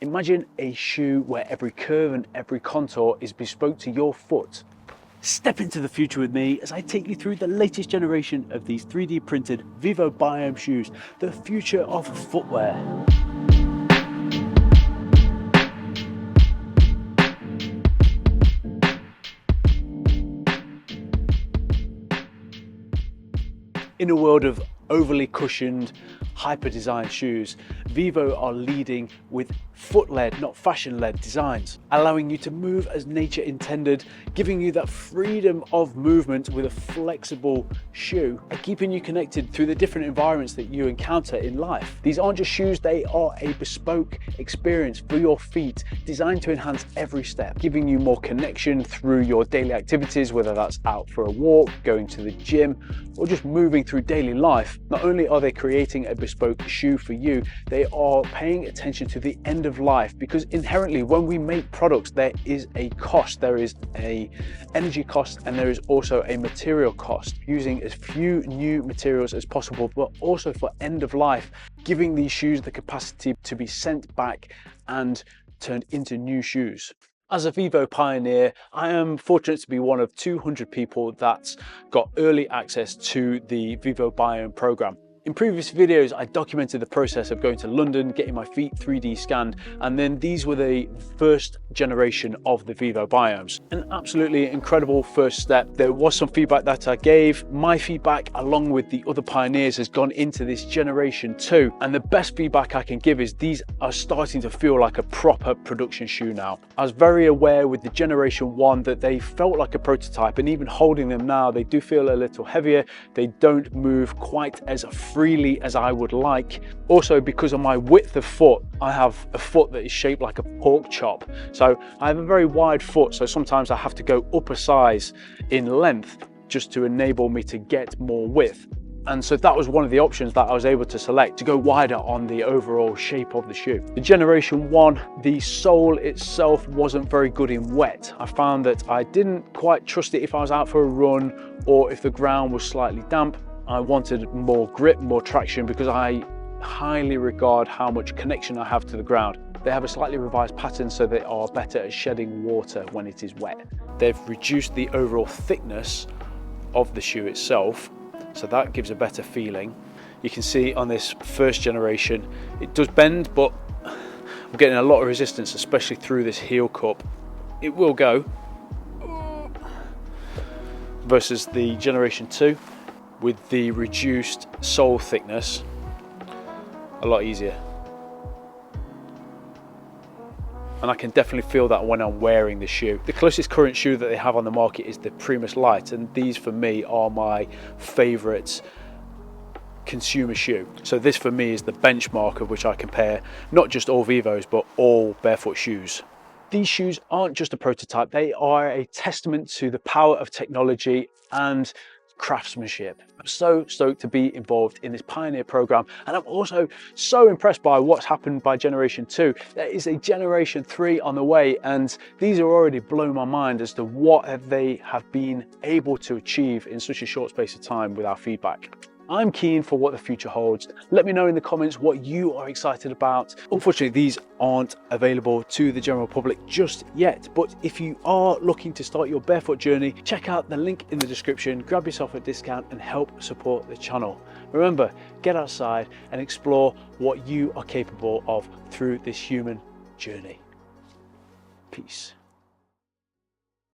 Imagine a shoe where every curve and every contour is bespoke to your foot. Step into the future with me as I take you through the latest generation of these 3D printed Vivobiome shoes, the future of footwear. In a world of overly cushioned, hyper-designed shoes, Vivo are leading with foot-led, not fashion-led designs, allowing you to move as nature intended, giving you that freedom of movement with a flexible shoe, and keeping you connected through the different environments that you encounter in life. These aren't just shoes, they are a bespoke experience for your feet, designed to enhance every step, giving you more connection through your daily activities, whether that's out for a walk, going to the gym, or just moving through daily life. Not only are they creating a bespoke shoe for you, they are paying attention to the end of life, because inherently when we make products there is a cost. There is a energy cost and there is also a material cost, using as few new materials as possible, but also for end of life, giving these shoes the capacity to be sent back and turned into new shoes. As a Vivo pioneer, I am fortunate to be one of 200 people that got early access to the Vivobiome Programme. In previous videos, I documented the process of going to London, getting my feet 3D scanned, and then these were the first generation of the Vivobiomes. An absolutely incredible first step. There was some feedback that I gave. My feedback, along with the other pioneers, has gone into this generation 2. And the best feedback I can give is these are starting to feel like a proper production shoe now. I was very aware with the generation 1 that they felt like a prototype, and even holding them now, they do feel a little heavier. They don't move quite as freely as I would like. Also, because of my width of foot, I have a foot that is shaped like a pork chop. So I have a very wide foot, so sometimes I have to go up a size in length just to enable me to get more width. And so that was one of the options that I was able to select, to go wider on the overall shape of the shoe. The generation 1, the sole itself wasn't very good in wet. I found that I didn't quite trust it if I was out for a run or if the ground was slightly damp. I wanted more grip, more traction, because I highly regard how much connection I have to the ground. They have a slightly revised pattern, so they are better at shedding water when it is wet. They've reduced the overall thickness of the shoe itself, so that gives a better feeling. You can see on this first generation, it does bend, but I'm getting a lot of resistance, especially through this heel cup. It will go. Versus the generation 2, with the reduced sole thickness, a lot easier. And I can definitely feel that when I'm wearing the shoe. The closest current shoe that they have on the market is the Primus Lite, and these for me are my favorite consumer shoe. So this for me is the benchmark of which I compare not just all Vivos but all barefoot shoes. These shoes aren't just a prototype, they are a testament to the power of technology and craftsmanship. I'm so stoked to be involved in this pioneer program, and I'm also so impressed by what's happened by generation 2. There is a generation 3 on the way, and these are already blowing my mind as to what they have been able to achieve in such a short space of time with our feedback. I'm keen for what the future holds. Let me know in the comments what you are excited about. Unfortunately, these aren't available to the general public just yet, but if you are looking to start your barefoot journey, check out the link in the description, grab yourself a discount and help support the channel. Remember, get outside and explore what you are capable of through this human journey. Peace.